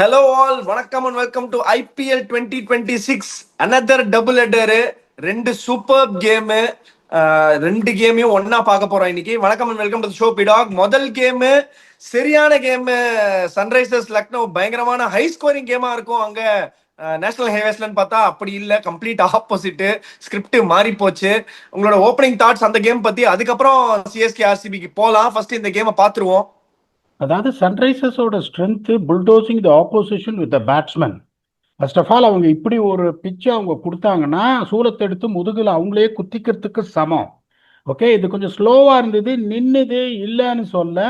Hello all, வணக்கம் and welcome to IPL 2026. Another double hater. ரெண்டு super game. ரெண்டு கேமையும் ஒன்னா பார்க்க போறோம் இன்னைக்கு. வணக்கம் அண்ட் வெல்கம் டு ஷோ பிடாக். முதல் கேமு சரியான கேமு. சன்ரைசர்ஸ் லக்னோ பயங்கரமான ஹை ஸ்கோரிங் கேமா இருக்கும். அங்க நேஷனல் ஹைவேஸ்லன்னு பார்த்தா அப்படி இல்லை, கம்ப்ளீட் ஆப்போசிட். ஸ்கிரிப்ட் மாறி போச்சு. உங்களோட ஓப்பனிங் தாட்ஸ் அந்த கேம் பத்தி, அதுக்கப்புறம் சிஎஸ்கே ஆர்சிபிக்கு போலாம். ஃபர்ஸ்ட் இந்த கேமை பார்த்துருவோம். அதாவது சன்ரைசர்ஸோட strength bulldozing the opposition with the batsmen. First of all அவங்க இப்படி ஒரு பிச்சை அவங்க கொடுத்தாங்கன்னா சூரத்தை எடுத்து முதுகில் அவங்களே குத்திக்கிறதுக்கு சமம். ஓகே, இது கொஞ்சம் ஸ்லோவாக இருந்தது, நின்னுது இல்லைன்னு சொல்ல.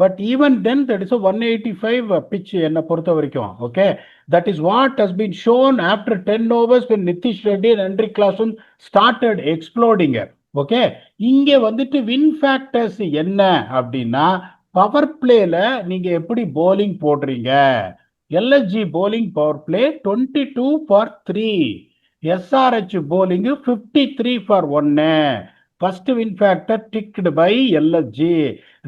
But even then that is 185 pitch என்னை பொறுத்த வரைக்கும். Okay, that is what has been shown after 10 overs when Nitish Reddy and Henry Klaasen started exploding. Okay, இங்கே வந்துட்டு வின் ஃபேக்டர்ஸ் என்ன அப்படின்னா, பவர் பிளேல நீங்க எப்படி போலிங் போடுறீங்க. LSG bowling power play 22 for 3, SRH bowling 53 for 1. First win factor ticked by LSG.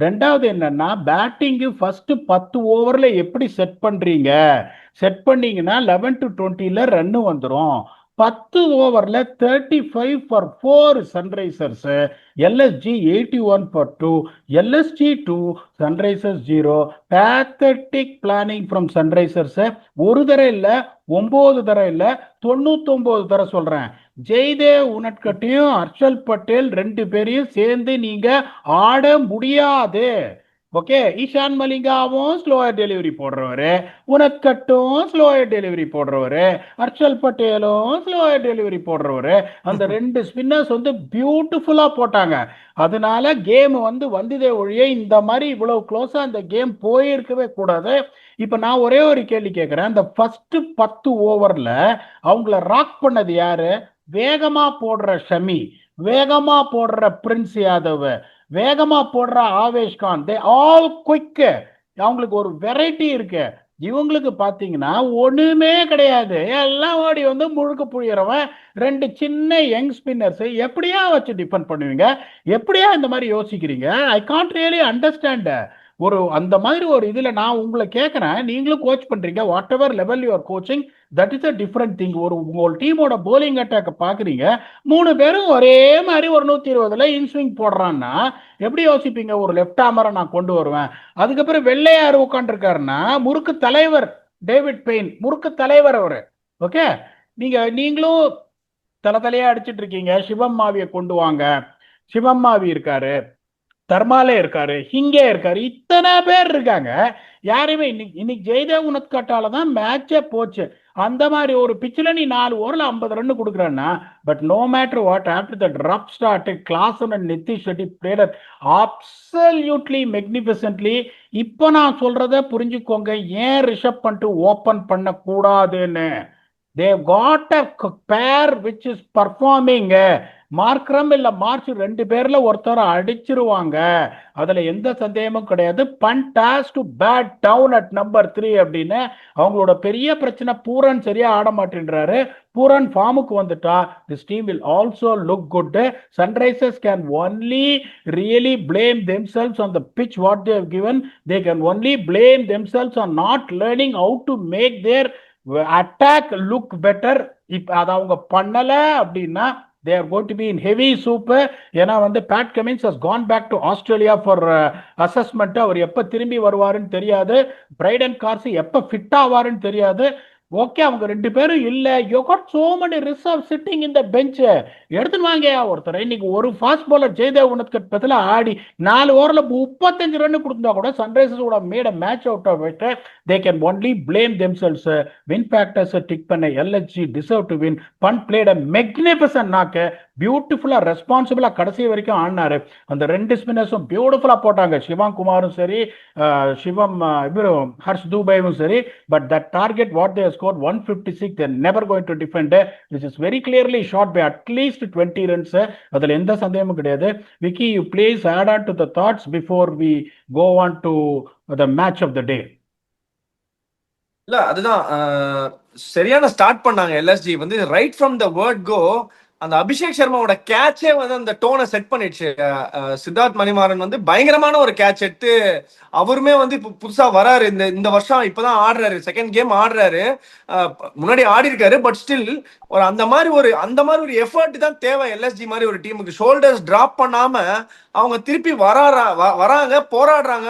ரெண்டாவது என்னன்னா, பேட்டிங் ஃபர்ஸ்ட் 10 ஓவர்ல எப்படி செட் பண்றீங்க. செட் பண்ணீங்கன்னா 11 to 20ல ரன் வந்துடும். 10 ஓவர்ல 35 for 4 Sunrisers. LSG 81 for 2, LSG 2, Sunrisers 0. Pathetic planning from Sunrisers. ஒரு தடவை இல்லை, 9 தடவை இல்லை, 99 தடவை சொல்றேன். ஜெய்தேவ் உனட்கட்டையும் ஹர்ஷல் பட்டேல் ரெண்டு பேரையும் சேர்ந்து நீங்க ஆட முடியாது. ஓகே, ஈஷான் மலிங்காவும் ஸ்லோயர் டெலிவரி போடுறவரு, உனக்கட்டும் ஸ்லோயர் டெலிவரி போடுறவரு, ஹர்ஷல் பட்டேலும் ஸ்லோயர் டெலிவரி போடுறவரு. அந்த ரெண்டு ஸ்பின்னர்ஸ் வந்து பியூட்டிஃபுல்லா போட்டாங்க. அதனால கேம் வந்ததே ஒழிய இந்த மாதிரி இவ்வளவு க்ளோஸா அந்த கேம் போயிருக்கவே கூடாது. இப்ப நான் ஒரே ஒரு கேள்வி கேட்கிறேன். அந்த ஃபர்ஸ்ட் 10 ஓவர்ல அவங்கள ராக் பண்ணது யாரு? வேகமா போடுற ஷமி, வேகமா போடுற பிரின்ஸ் யாதவ், வேகமா போடுற Avesh Khan. They all quick. அவங்களுக்கு ஒரு வெரைட்டி இருக்கு. இவங்களுக்கு பாத்தீங்கன்னா ஒண்ணுமே கிடையாது. எல்லாம் ஓடி முழுக்க புழியறவன். ரெண்டு சின்ன யங் ஸ்பின்னர்ஸ் எப்படியா வச்சு டிஃபெண்ட் பண்ணுவீங்க? எப்படியா இந்த மாதிரி யோசிக்கிறீங்க? I can't really understand. ஒரு அந்த மாதிரி ஒரு இதுல நான் உங்களை கேட்கறேன். நீங்களும் கோச் பண்றீங்க. What ever level you are coaching, that is a different thing. உங்க டீமோட போலிங் அட்டாக் பாக்குறீங்க, 3 பேரும் ஒரே மாதிரி ஒரு 120ல இன்ஸ்விங் போடுறான்னா எப்படி யோசிப்பீங்க? ஒரு லெப்ட் ஆமரை நான் கொண்டு வருவேன். அதுக்கப்புறம் வெள்ளையார் உட்காந்துருக்காருன்னா முறுக்கு தலைவர் டேவிட் பெயின், முறுக்கு தலைவர் அவரு. ஓகே, நீங்களும் தலையா அடிச்சிட்டு இருக்கீங்க. சிவம் மாவியை கொண்டு வாங்க. சிவம் மாவி இருக்காரு, தர்மாலே இருக்காரு, ஹிங்கே இருக்காரு, இத்தனை பேர் இருக்காங்க. யாருமே இன்னைக்கு ஜெய்தேவ் உனத்கட்டால தான் மேட்சே போச்சு. அந்த மாதிரி ஒரு பிச்சில் நீ 4 ஓவர்ல 50 ரன் கொடுக்குறன்னா, but no matter what, after that rough start Klaasen and Nitish Reddy played absolutely magnificently. இப்போ நான் சொல்றத புரிஞ்சுக்கோங்க. ஏன் ரிஷப் பண்ணிட்டு ஓபன் பண்ண கூடாதுன்னு. they got a pair which is performing. Markram இல்ல மார்ச் 2 பேர்ல ஒருத்தர் அடிச்சிருவாங்க. அதுல எந்த சந்தேகமும் கிடையாது. Pant has to bat down at number 3 அப்படின்னு. அவங்களோட பெரிய பிரச்சனை பூரன் சரியா ஆட மாட்டேன்றாரு. பூரன் ஃபார்முக்கு வந்துட்டா this team will also look good. Sunrisers can only really blame themselves on the pitch what they have given. They can only blame themselves on not learning how to make their attack look better. இப்ப அதை அவங்க பண்ணல அப்படின்னா they are going to be in heavy soup. ஏன்னா Pat Cummins has gone back to Australia for assessment. அவர் எப்ப திரும்பி வருவாருன்னு தெரியாது. பிரைடன் கார்ஸ் எப்ப ஃபிட் ஆவாருன்னு தெரியாது. ஓகே, அவங்க 2 பேரும் இல்ல. You got so many reserve sitting இந்த பெஞ்ச். எடுத்துன்னு வாங்க ஒருத்தர். இன்னைக்கு ஒரு ஃபாஸ்ட் பாலர் ஜெய்தேவ் உனத்கட் பத்தில ஆடி 4 ஓவர்ல 35 ரன் கொடுத்தா கூட சன்ரைசர்ஸோட made match out of it. They can only blame themselves. Win factors tick பண்ண LSG deserve to win. Pant played a magnificent knock. பியூட்டிஃபுல்லா ரெஸ்பான்சிபிளா கடைசி வரைக்கும் ஆடினாரு. அந்த 2 ஸ்பின்னர்ஸும் பியூட்டிஃபுல்லா போட்டாங்க. சிவம் குமாரும் சரி, சிவம் இவரும் ஹர்ஷ் தூபைவும் சரி. But that target what they scored 156. They're never going to defend. This is very clearly shot by at least 20 runs. அதுல எந்த சந்தேகமும் கிடையாது. Vicky, you please add on to the thoughts before we go on to the match of the day. இல்ல, அதுதான் சரியான start பண்ணாங்க. LSG right from the word go அந்த அபிஷேக் சர்மாவோட கேட்சே வந்து அந்த டோனை செட் பண்ணிடுச்சு. சித்தார்த் மணிமாறன் வந்து பயங்கரமான ஒரு கேட்ச் எடுத்து அவருமே வந்து இப்போ புதுசா வராரு. இந்த இந்த வருஷம் இப்பதான் ஆடுறாரு, செகண்ட் கேம் ஆடுறாரு. முன்னாடி ஆடி இருக்காரு, பட் ஸ்டில் ஒரு அந்த மாதிரி ஒரு எஃபர்ட் தான் தேவை. எல்எஸ்ஜி மாதிரி ஒரு டீமுக்கு ஷோல்டர்ஸ் டிராப் பண்ணாம அவங்க திருப்பி வராங்க, போராடுறாங்க.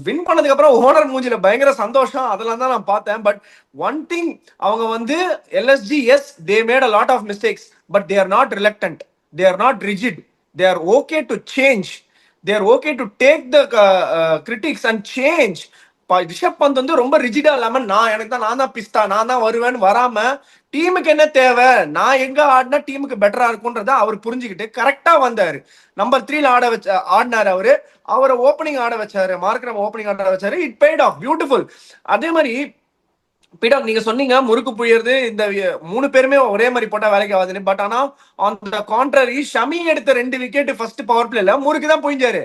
வின் பண்ணதுக்கு அப்புறம் ஓனர் மூஞ்சில பயங்கர சந்தோஷம், அதெல்லாம் தான் நான் பார்த்தேன். பட் ஒன் திங், அவங்க வந்து LSG, yes they made a lot of mistakes, but they are not reluctant, they are not rigid, they are okay to change, they are okay to take the critics and change. Rishabh Pant வந்து ரொம்ப ரிஜிடா இல்லாம நான் தான் பிஸ்தா, நான் தான் வருவேன்னு வராம டீமுக்கு என்ன தேவை, நான் எங்க ஆடினா டீமுக்கு பெட்டரா இருக்கும்ன்றத அவர் புரிஞ்சுக்கிட்டு கரெக்டா வந்தாரு. நம்பர் 3ல ஆடினாரு அவரை ஓப்பனிங் ஆட வச்சாரு, மார்க்ரம் ஓப்பனிங் ஆட வச்சாரு. It paid off beautiful. அதே மாதிரி பீடாக், நீங்க சொன்னீங்க முறுக்கு புழியறது, இந்த 3 பேருமே ஒரே மாதிரி போட்டா வேலைக்கு ஆகுதுன்னு. பட் ஆனா ஆன் த கான்ட்ரரி, ஷமி எடுத்த 2 விக்கெட் ஃபர்ஸ்ட் பவர் பிளேல முறுக்கு தான் புழிஞ்சாரு.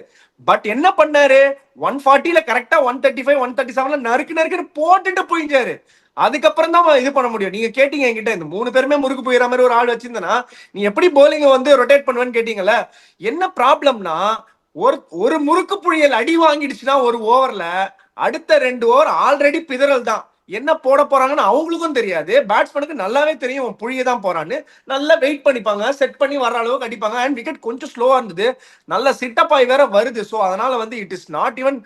பட் என்ன பண்ணாரு, 140ல கரெக்டா 135 137ல நறுக்குன்னு போட்டுட்டு புழிஞ்சாரு. அதுக்கப்புறம் தான் இது பண்ண முடியும். நீங்க கேட்டீங்க என்கிட்ட, இந்த 3 பேருமே முறுக்கு புயிற மாதிரி ஒரு ஆள் வச்சிருந்தனா நீ எப்படி போலிங் வந்து ரொட்டேட் பண்ணுவேன்னு கேட்டீங்கல்ல. என்ன ப்ராப்ளம்னா, ஒரு முறுக்கு புழியல் அடி வாங்கிடுச்சுன்னா ஒரு ஓவர்ல அடுத்த 2 ஓவர் ஆல்ரெடி பிதறல் தான். என்ன போட போறாங்கன்னு அவங்களுக்கும் தெரியாது, பேட்ஸ்மேனுக்கு நல்லாவே தெரியும் புழிய தான் போறான்னு. நல்லா வெயிட் பண்ணிப்பாங்க, செட் பண்ணி வர அளவுக்கு அடிப்பாங்க. அண்ட் விக்கெட் கொஞ்சம் ஸ்லோவா இருந்தது, நல்ல சிட்டப் ஆகி வேற வருது. ஸோ அதனால வந்து இட் இஸ் நாட் ஈவன்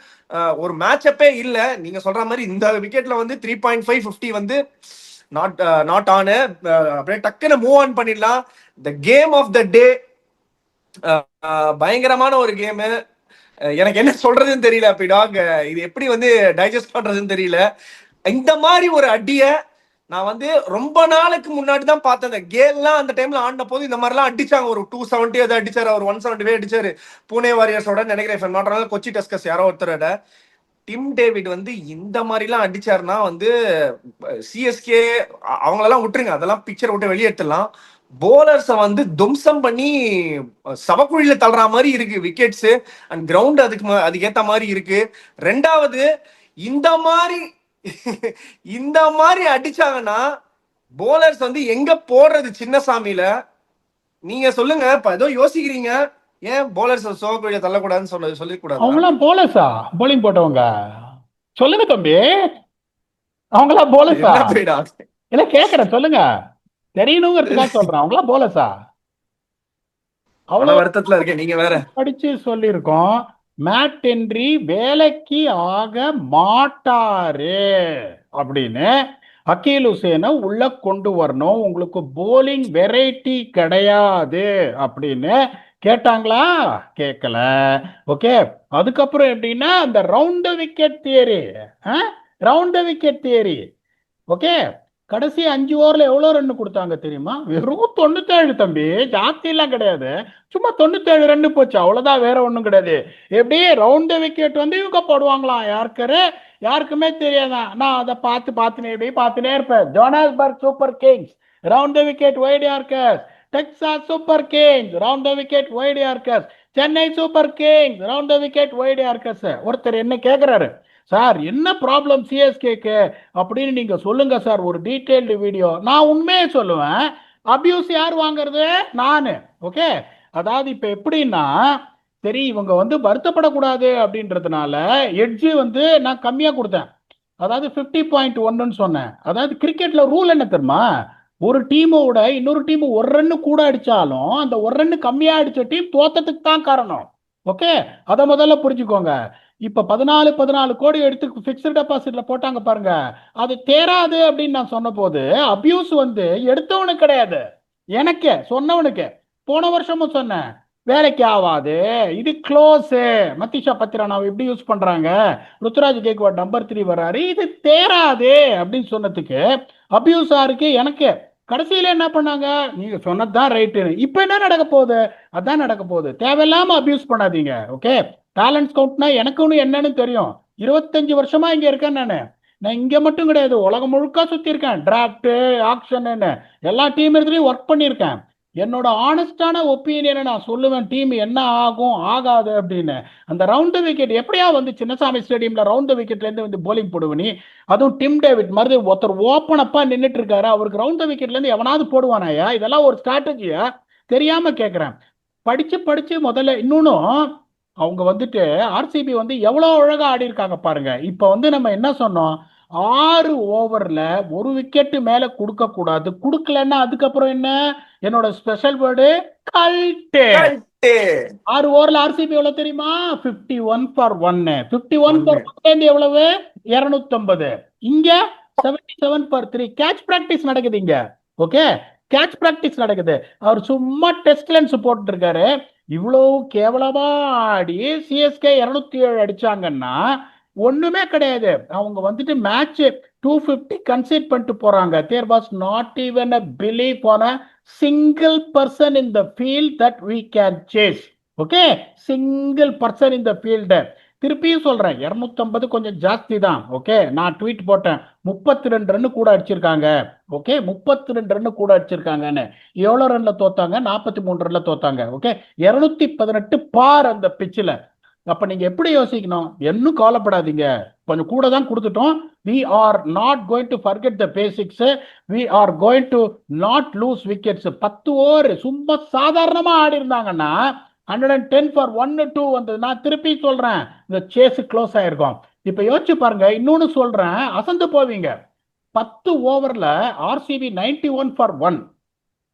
ஒரு மேட்ச் அப்பே இல்ல. நீங்க சொல்ற மாதிரி இந்த விக்கெட்ல வந்து 3.5 50 வந்து நாட் ஆன். அப்படியே டக்குன்னு மூவ் ஆன் பண்ணிடலாம். த கேம் ஆஃப் த டே, பயங்கரமான ஒரு கேமு. எனக்கு என்ன சொல்றதுன்னு தெரியல பிடாக், இது எப்படி வந்து டைஜஸ்ட் பண்றதுன்னு தெரியல. இந்த மாதிரி ஒரு அடிய நான் வந்து ரொம்ப நாளுக்கு முன்னாடி தான் பார்த்தேன். அந்த கேல்லாம் அந்த டைம்ல ஆடின போது இந்த மாதிரிலாம் அடிச்சாங்க. ஒரு 270 அதை அடிச்சாரு, அவர் 170 அடிச்சாரு புனே வாரியர்ஸோட நினைக்கிறேன், கொச்சி டஸ்கஸ் யாரோ ஒருத்தரோட. டிம் டேவிட் வந்து இந்த மாதிரிலாம் அடிச்சாருன்னா வந்து சிஎஸ்கே அவங்களெல்லாம் விட்டுருங்க, அதெல்லாம் பிக்சர் விட்டு வெளியேற்றலாம். போலர்ஸை வந்து தும்சம் பண்ணி சவக்குழியில தள்ளுற மாதிரி இருக்கு விக்கெட்ஸ். அண்ட் கிரவுண்ட் அதுக்கேத்த மாதிரி இருக்கு. ரெண்டாவது, இந்த மாதிரி இந்த மாதிரி அடிச்சாங்கன்னா போலர்ஸ் வந்து எங்க போடுறது சின்னசாமியில? நீங்க சொல்லுங்க. இப்ப ஏதோ யோசிக்கிறீங்க, ஏன் போலர்ஸ் சோகக்குழிய தள்ளக்கூடாதுன்னு சொல்லிக்கூடாது? அவங்களாம் போலர்ஸா? போலிங் போட்டவங்க சொல்லுங்க தம்பி, அவங்களாம் போலர்ஸா? இல்ல கேக்குறேன், சொல்லுங்க, தெரியணுங்கிறதுக்காக சொல்றேன். அவங்களாம் போலர்ஸா? அவ்வளவு வருத்தத்துல இருக்கேன், நீங்க வேற. படிச்சு சொல்லியிருக்கோம், மேட் ஹென்றி வேலைக்கு ஆக மாட்டாரு அப்படின்னு. அக்கீல் ஹுசேனை உள்ள கொண்டு வரணும், உங்களுக்கு போலிங் வெரைட்டி கிடையாது அப்படின்னு கேட்டாங்களா? கேட்கல. ஓகே, அதுக்கப்புறம் எப்படின்னா அந்த round wicket theory, round wicket theory. Okay, கடைசி 5 ஓவர்ல எவ்வளவு ரன் கொடுத்தாங்க தெரியுமா? வெறும் 97 தம்பி, ஜாஸ்தி எல்லாம் கிடையாது, சும்மா 97 ரன் போச்சு, அவ்வளவுதான், வேற ஒண்ணும் கிடையாது. எப்படி ரவுண்ட் விக்கெட் வந்து இவங்க போடுவாங்களாம், யாருக்குமே தெரியாதான். நான் அதை பார்த்துனே இருப்பேன். Johannesburg Super Kings round wicket wide yorkers, Texas Super Kings round wicket wide yorkers, Chennai Super Kings round wicket wide yorkers. ஒருத்தர் என்ன கேட்கிறாரு, சார் என்ன ப்ராப்ளம் சிஎஸ்கேக்கு அப்படின்னு நீங்க சொல்லுங்க சார், ஒரு டீடைல்டு வீடியோ. நான் உண்மையே சொல்லுவேன், அபியூஸ் யார் வாங்குறது? நானு. ஓகே, அதாவது இப்ப எப்படின்னா, சரி இவங்க வந்து வருத்தப்படக்கூடாது அப்படின்றதுனால எட்ஜி வந்து நான் கம்மியா கொடுத்தேன், அதாவது 50.1 சொன்னேன். அதாவது கிரிக்கெட்ல ரூல் என்ன தெரியுமா, ஒரு டீமோட இன்னொரு டீம் ஒரு ரன்னு கூட அடிச்சாலும் அந்த ஒரு ரன்னு கம்மியா அடிச்ச டீம் தோத்ததுக்கு தான் காரணம். ஓகே, அதை முதல்ல புரிஞ்சுக்கோங்க. இப்ப 14 கோடி எடுத்து பிக்ஸ்ட் டெபாசிட்ல போட்டாங்க பாருங்க, அது தேராது அப்படின்னு நான் சொன்ன போது அபியூஸ் வந்து எடுத்தவனுக்கு கிடையாது, எனக்கு சொன்னவனுக்கு. போன வருஷமும் சொன்னேன், வேலைக்கு ஆகாது, இது க்ளோஸ். மத்திஷா பத்திரானாவை எப்படி யூஸ் பண்றாங்க, ருத்ராஜ் கேக்வாட் நம்பர் 3 வர்றாரு, இது தேராது அப்படின்னு சொன்னதுக்கு அபியூஸா இருக்கு எனக்கு. கடைசியில என்ன பண்ணாங்க, நீங்க சொன்னதுதான் ரைட்டு. இப்ப என்ன நடக்க போகுது, அதான் நடக்க போகுது. தேவையில்லாம அபியூஸ் பண்ணாதீங்க. ஓகே, டேலண்ட் ஸ்கவுட்னா எனக்கு ஒன்று என்னன்னு தெரியும், 25 வருஷமா இங்க இருக்கேன் நான் இங்க மட்டும் கிடையாது, உலகம் முழுக்க சுத்தி இருக்கேன், டிராஃப்ட் ஆக்ஷன் எல்லா டீம் இடத்துலயும் ஒர்க் பண்ணியிருக்கேன். என்னோட ஆனஸ்டான ஒப்பீனியனை நான் சொல்லுவேன், டீம் என்ன ஆகும் ஆகாது அப்படின்னு. அந்த ரவுண்டு விக்கெட் எப்படியா வந்து சின்னசாமி ஸ்டேடியம்ல ரவுண்டு விக்கெட்ல இருந்து வந்து போலிங் போடுவனி, அதுவும் டிம் டேவிட் மாதிரி ஒருத்தர் ஓப்பன் அப்பா நின்றுட்டு இருக்காரு, அவருக்கு ரவுண்டு விக்கெட்ல இருந்து எவனாவது போடுவானாயா? இதெல்லாம் ஒரு ஸ்ட்ராட்டஜியா? தெரியாம கேட்கிறேன். படிச்சு படிச்சு முதல்ல இன்னொன்னும், அவங்க வந்துட்டு ஆர்சிபி வந்து எவ்வளவு அழகா ஆடி இருக்காங்க பாருங்க. இப்ப வந்து நம்ம என்ன சொன்னோம், 6 ஓவர்ல ஒரு விக்கெட் மேல கொடுக்க கூடாது, கொடுக்கலன்னா அதுக்கப்புறம் என்ன, என்னோட ஸ்பெஷல் வேர்டு கல்ட்டு. 6 ஓவர்ல ஆர்சிபி எவ்வளவு தெரியுமா? 51 for 1. 51 for 1 எவ்வளவு? 250. இங்க 77 for 3. கேட்ச் பிராக்டிஸ் நடக்குது இங்க. ஓகே, கேட்ச் பிராக்டிஸ் நடக்குது. அவர் சும்மா டெஸ்ட் லென்ஸ் போட்டு இருக்காரு. இவ்வளவு கேவலமா ஆடி சிஎஸ்கே 207 அடிச்சாங்கன்னா ஒண்ணுமே கிடையாது. அவங்க வந்துட்டு மேட்ச் 250 கன்சீட் பண்ணிட்டு போறாங்க. There was not even a belief on a single person in the field that we can chase. Okay, single person இந்த ஃபீல்டு. திருப்பியும் சொல்றேன், 250 கொஞ்சம் ஜாஸ்தி தான். ஓகே, நான் ட்வீட் போட்டேன் 32 ரன் கூட அடிச்சிருக்காங்க. ஓகே, 32 ரன் கூட அடிச்சிருக்காங்கன்னு. எவ்வளவு ரன்ல தோத்தாங்க? 43 ரன்ல தோத்தாங்க. ஓகே, 218 பார் அந்த பிச்சில். அப்ப நீங்க எப்படி யோசிக்கணும்? இன்னும் கவலைப்படாதீங்க, கொஞ்சம் கூட தான் கொடுத்துட்டோம். we are not going to forget the basics. we are going to not lose wickets. 10 over சும்மா சாதாரணமா ஆடி இருந்தாங்கன்னா 110 for 1-2 வந்ததுன்னா திருப்பி சொல்றேன் இந்த சேஸ் க்ளோஸ் ஆயிருக்கும். இப்ப யோசிச்சு பாருங்க, இன்னொன்னு சொல்றேன், அசந்து போவீங்க. 10 ஓவர்ல ஆர்சிபி 91 for 1.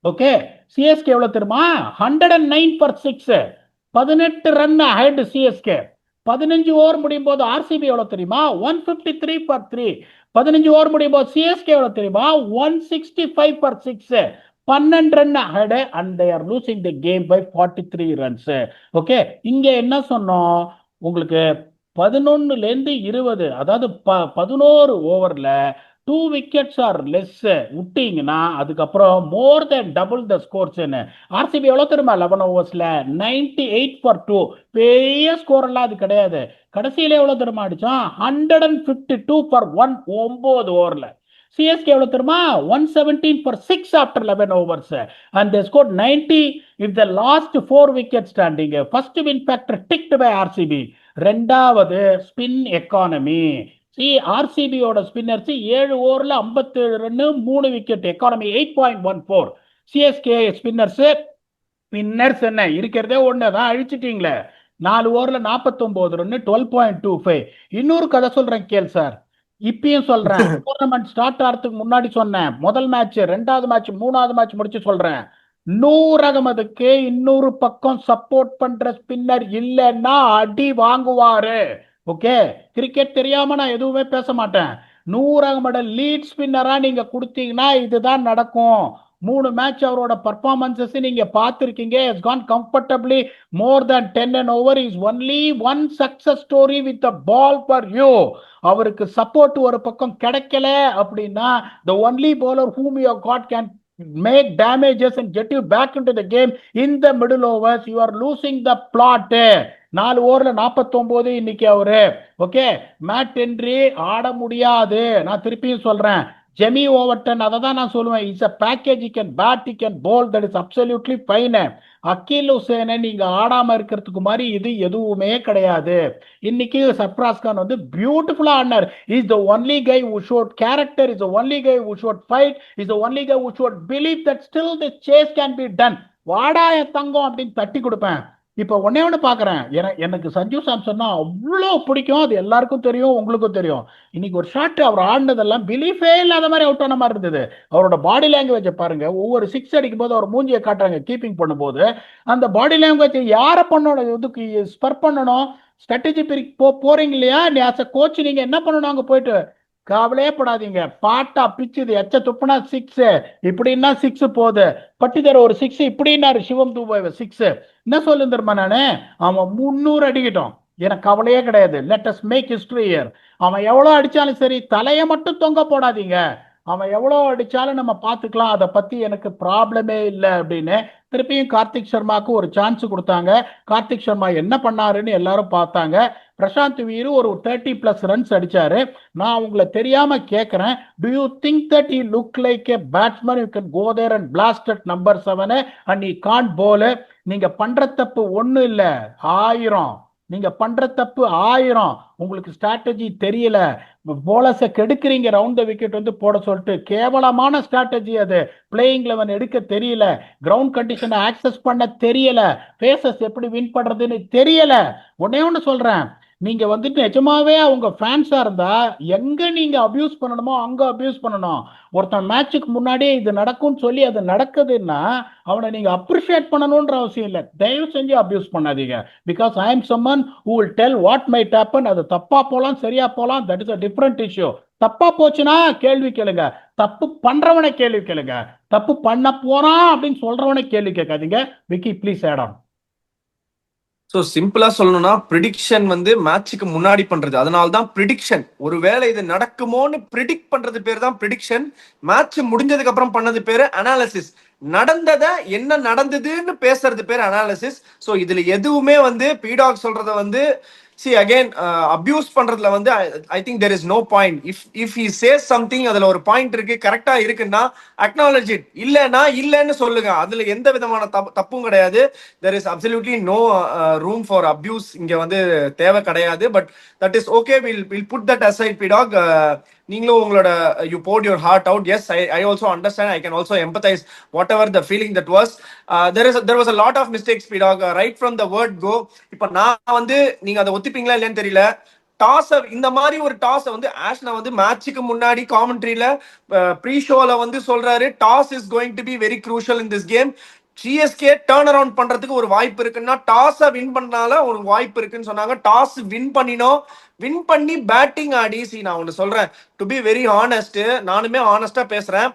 ஓகே, சிஎஸ்கே எவ்வளவு தெரியுமா? 109 for 6. 18 run head CSK. 15 over முடியும் போது ஆர்சிபி எவ்வளவு தெரியுமா? 153 for 3. 15 ஓவர் முடியும் போது சிஎஸ்கே எவ்வளவு தெரியுமா? 165 for 6. 12 run Head and they are losing the game by 43 runs. Okay, இங்க என்ன சொன்னோம் உங்களுக்கு? 11ல இருந்து 20, அதாவது 11 ஓவர்ல 2 wickets ஆர் லெஸ் விட்டீங்கன்னா அதுக்கப்புறம் மோர் தென் டபுள் த ஸ்கோர்ஸ். ஆர்சிபி எவ்வளவு தெரியுமா? 11 ஓவர்ஸ்ல 98 for 2. பெரிய ஸ்கோர் எல்லாம் அது கிடையாது. கடைசியில எவ்வளவு தெரியுமா அடிச்சோம்? 152 for 1. 9 ஓவர்ல. சிஎஸ்கே எவ்வளவு தெரியுமா? 117 for 6 after 11 overs and they scored 90 in the last 4 wicket standing. First win factor ticked by RCB. ரெண்டாவது ஸ்பின் எக்கானமி. ஆர்சிபியோட ஸ்பின்னர்ஸ் 7 ஓவர்ல 57 run 3 wicket, economy 8.14. CSK spinners என்ன இருக்கிறதே ஒண்ணுதான், அழிச்சிட்டீங்களே. 4 ஓவர்ல 49 ரன் 12.25. இன்னொரு கதை சொல்றேன் கேள் சார், இப்பயும் சொல்றேன். டூர்னமெண்ட் ஸ்டார்ட் ஆகிறதுக்கு முன்னாடி சொன்னேன், முதல் மேட்ச், ரெண்டாவது மேட்ச், மூணாவது மேட்ச் முடிச்சு சொல்றேன், நூர் அகமதுக்கு இன்னொரு பக்கம் சப்போர்ட் பண்ற ஸ்பின்னர் இல்லைன்னா அடி வாங்குவாரு. ஓகே, கிரிக்கெட் தெரியாம நான் எதுவுமே பேச மாட்டேன். நூர் அகமது லீட் ஸ்பின்னரா நீங்க கொடுத்தீங்கன்னா இதுதான் நடக்கும். 3 மேட்ச் அவரோட பர்ஃபார்மன்சஸ் நீங்க பார்த்திருக்கீங்க. has gone comfortably more than 10 and over. is only one success story with the ball for you. அவருக்கு சப்போர்ட் ஒரு பக்கம் கிடைக்கல அப்படின்னா the only bowler whom you have got can make damages and get you back into the game in the middle overs. You are losing the plot. 4 ஓவர்ல 49 இன்னைக்கு அவரு. Okay, mat Henry ஆட முடியாது. நான் திருப்பியும் சொல்றேன், ஜெமி ஓவர்டன், அதை தான் நான் சொல்லுவேன், it's a package. he can bat, he can bowl, that is absolutely fine. அக்கீல் ஹுசேனை நீங்க ஆடாம இருக்கிறதுக்கு மாதிரி இது எதுவுமே கிடையாது. இன்னைக்கு சர்ஃப்ராஸ் கான் வந்து பியூட்டிஃபுல்லா ஆடினார். Is the only guy who showed character, is the only guy who showed fight, is the only guy who showed belief that still the chase can be done. வாடா என் தங்கம் அப்படின்னு தட்டி கொடுப்பேன். இப்ப ஒன்னே ஒண்ணு பாக்குறேன், எனக்கு சஞ்சு சாம்சன்னா அவ்வளவு பிடிக்கும், அது எல்லாருக்கும் தெரியும், உங்களுக்கும் தெரியும். இன்னைக்கு ஒரு ஷாட் அவர் ஆடினதெல்லாம் பிலீஃபே இல்லாத மாதிரி அவுட் ஆன மாதிரி இருந்தது. அவரோட பாடி லாங்குவேஜ் பாருங்க, ஒவ்வொரு 6 அடிக்கும் போது அவர் மூஞ்சியை காட்டுறாங்க கீப்பிங் பண்ணும்போது. அந்த பாடி லாங்குவேஜ் யாரை பண்ணணும், இதுக்கு ஸ்பர் பண்ணணும், ஸ்ட்ராட்டஜி போறீங்க இல்லையா, நீ ஆஸ் அ கோச் நீங்க என்ன பண்ணணும்? அங்க போயிட்டு கவலையே படாதீங்க, பாட்டா பிச்சுது, எச்ச துப்புனா 6, இப்படின்னா 6 போகுது, பட்டிதர ஒரு 6, இப்படின்னாரு சிவம் தூபாய் 6. என்ன சொல்லு தெரியுமா நானு, அவன் 300 அடிக்கட்டும், எனக்கு கவலையே கிடையாது. Let us make history here. அவன் எவ்வளவு அடிச்சாலும் சரி, தலையை மட்டும் தொங்க போடாதீங்க. அவன் எவ்வளோ அடிச்சாலும் நம்ம பார்த்துக்கலாம், அதை பத்தி எனக்கு ப்ராப்ளமே இல்லை அப்படின்னு திருப்பியும் கார்த்திக் சர்மாவுக்கு ஒரு சான்ஸ் கொடுத்தாங்க. கார்த்திக் சர்மா என்ன பண்ணாருன்னு எல்லாரும் பார்த்தாங்க. பிரசாந்த் வீரு ஒரு 30+ ரன்ஸ் அடிச்சாரு. நான் உங்களை தெரியாம கேட்கிறேன், to you think that he look like a batsman who can go there and blast at number 7 and he can't bowl? நீங்க பண்ற தப்பு ஒண்ணு இல்ல, 1000. நீங்க பண்ற தப்பு 1000. உங்களுக்கு ஸ்ட்ராட்டஜி தெரியல, போலர்ஸை கெடுக்கிறீங்க, ரவுண்ட் த விக்கெட் வந்து போட சொல்லிட்டு. கேவலமான ஸ்ட்ராட்டஜி அது. பிளேயிங் 11 எடுக்க தெரியல, கிரவுண்ட் கண்டிஷனை ஆக்சஸ் பண்ண தெரியல, பேசஸ் எப்படி வின் பண்றதுன்னு தெரியல. ஒன்னே ஒன்று சொல்றேன், நீங்க வந்துட்டு நிஜமாவே அவங்க ஃபேன்ஸா இருந்தா எங்க நீங்க அபியூஸ் பண்ணணுமோ அங்க அபியூஸ் பண்ணணும். ஒருத்தன் மேட்சுக்கு முன்னாடியே இது நடக்கும்னு சொல்லி அது நடக்குதுன்னா அவனை நீங்க அப்ரிஷியேட் பண்ணணும்ன்ற அவசியம் இல்லை. தயவு செஞ்சு அபியூஸ் பண்ணாதீங்க. Because I am someone who will tell what might happen. அது தப்பா போலாம் சரியா போலாம், that is a different issue. தப்பா போச்சுன்னா கேள்வி கேளுங்க, தப்பு பண்றவனை கேள்வி கேளுங்க. தப்பு பண்ண போறான் அப்படின்னு சொல்றவனை கேள்வி கேட்காதீங்க. Vicky please add on. So சிம்பிளா சொல்லணும்னா ப்ரிடிக்ஷன் வந்து மேட்சுக்கு முன்னாடி பண்றது, அதனால தான் ப்ரிடிக்ஷன். ஒருவேளை இது நடக்குமோன்னு ப்ரிடிக்ட் பண்றது பேர் தான் ப்ரிடிக்ஷன். மேட்ச் முடிஞ்சதுக்கு அப்புறம் பண்ணது பேரு அனாலிசிஸ். நடந்ததை என்ன நடந்ததுன்னு பேசுறது பேர் அனாலிசிஸ். ஸோ இதுல எதுவுமே வந்து பீடாக் சொல்றத வந்து see again abuse பண்றதுல வந்து I think there is no point. if he says something அதுல ஒரு பாயிண்ட் இருக்கு, கரெக்டா இருக்குன்னா acknowledge it. இல்லன்னா இல்லன்னு சொல்லுங்க, அதுல எந்த விதமான தப்பும் கிடையாது. there is absolutely no room for abuse இங்க வந்து தேவை கிடையாது. but that is okay, we'll put that aside. Pidog, நீங்களும் உங்களோட you poured your heart out. Yes, I also understand, I can also empathize whatever the feeling that was. There was a lot of mistakes, Pidog, right from the word go. இப்ப நான் வந்து நீங்க அதை ஒத்துப்பீங்களா இல்லைன்னு தெரியல, toss இந்த மாதிரி ஒரு டாஸ் வந்து ஆஷ்னா வந்து மேட்சுக்கு முன்னாடி காமெண்ட்ரியில ப்ரீ ஷோல வந்து சொல்றாரு, toss is going to be very crucial in this game. CSK turn around பண்றதுக்கு ஒரு வாய்ப்பு இருக்குன்னா டாஸை வின் பண்ணால ஒரு வாய்ப்பு இருக்குன்னு சொன்னாங்க. டாஸ் வின் பண்ணினோம், வின் பண்ணி பேட்டிங் ஆடி. நான் ஒன்று சொல்றேன், டு பி வெரி ஹானஸ்ட், நானுமே ஹானஸ்டா பேசுறேன்,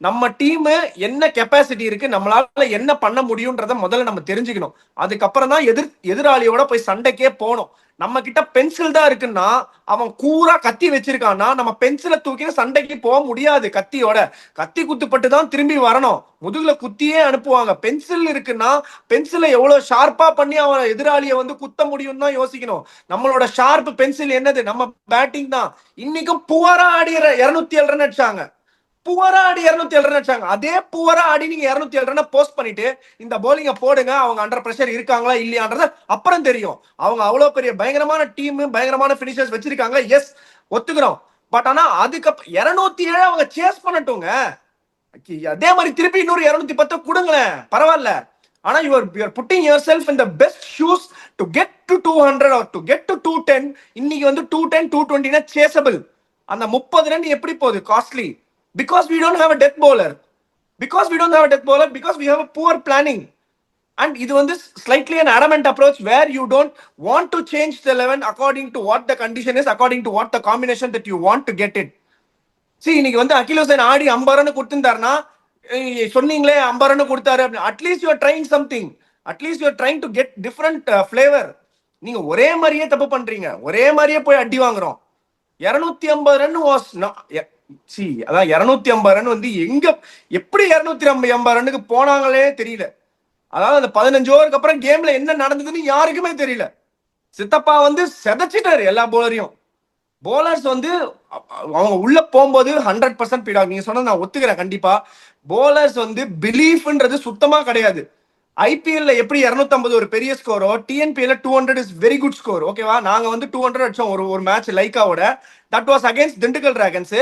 நம்ம டீம் என்ன கெப்பாசிட்டி இருக்கு, நம்மளால என்ன பண்ண முடியும்ன்றத முதல்ல நம்ம தெரிஞ்சுக்கணும். அதுக்கப்புறம் தான் எதிராளியோட போய் சண்டைக்கே போகணும். நம்ம கிட்ட பென்சில் தான் இருக்குன்னா அவன் கூரா கத்தி வச்சிருக்கான்னா நம்ம பென்சிலை தூக்கி சண்டைக்கு போக முடியாது. கத்தியோட கத்தி குத்துப்பட்டு தான் திரும்பி வரணும், முதுகுல குத்தியே அனுப்புவாங்க. பென்சில் இருக்குன்னா பென்சிலை எவ்வளவு ஷார்ப்பா பண்ணி அவன் எதிராளியை வந்து குத்த முடியும் தான் யோசிக்கணும். நம்மளோட ஷார்ப் பென்சில் என்னது, நம்ம பேட்டிங் தான். இன்னைக்கும் புவரா ஆடி 207 ரன் அடிச்சாங்க, புவரா ஆடி 207 ரன் அடிச்சாங்க. அதே புவரா ஆடி நீங்க 207 ரன் போஸ்ட் பண்ணிட்டு இந்த போலிங்க போடுங்க, அவங்க அண்டர் பிரஷர் இருக்காங்களா இல்லையான்றது அப்புறம் தெரியும். அவங்க அவ்வளவு பெரிய பயங்கரமான டீம், பயங்கரமான பினிஷர்ஸ் வச்சிருக்காங்க, எஸ் ஒத்துக்கிறோம். பட் ஆனா அதுக்கப்புறம் 207 அவங்க சேஸ் பண்ணட்டுங்க, அதே மாதிரி திருப்பி இன்னொரு 210 கொடுங்களேன், பரவாயில்ல. ஆனா you are putting yourself in the best shoes to get to 200 or to get to 210. இன்னைக்கு வந்து 210 220 னா சேசபிள். அந்த 30 ரன் எப்படி போகுது, costly. Because we don't have a death bowler, because we have a poor planning. And இது வந்து slightly an adamant approach where you don't want to change the 11 according to what the condition is, according to what the combination that you want to get it. See, இன்னைக்கு வந்து அகில் ஹுசைன் ஆடி 50 run கொடுத்திருந்தாருன்னா சொன்னீங்களே 50 run கொடுத்தாரு, at least you are trying something, at least you are trying to get different flavour. நீங்க ஒரே மாதிரியே தப்பு பண்றீங்க, ஒரே மாதிரியே போய் அடி வாங்குறோம். 250 ரன் வாஸ் அதான் 250 ரன் வந்து எங்க எப்படி 250 ரன்னுக்கு போனாங்களே தெரியல. அதாவது அந்த 15 ஓவருக்கு அப்புறம் கேம்ல என்ன நடந்ததுன்னு யாருக்குமே தெரியல. சித்தப்பா வந்து செதச்சிட்டாரு எல்லா போலரையும். போலர்ஸ் வந்து அவங்க உள்ள போகும்போது 100% பீடாக் நீங்க சொன்னது நான் ஒத்துக்கிறேன் கண்டிப்பா. போலர்ஸ் வந்து பிலீஃப்ன்றது சுத்தமா கிடையாது. ஐபிஎல்ல எப்படி 250 ஒரு பெரிய ஸ்கோரோ, டிஎன்பிஎல்ல 200 இஸ் வெரி குட் ஸ்கோர். ஓகேவா, நாங்க வந்து 200 அடிச்சோம் ஒரு மேட்ச் லைக்காவோட. That was against Dindigul Dragons.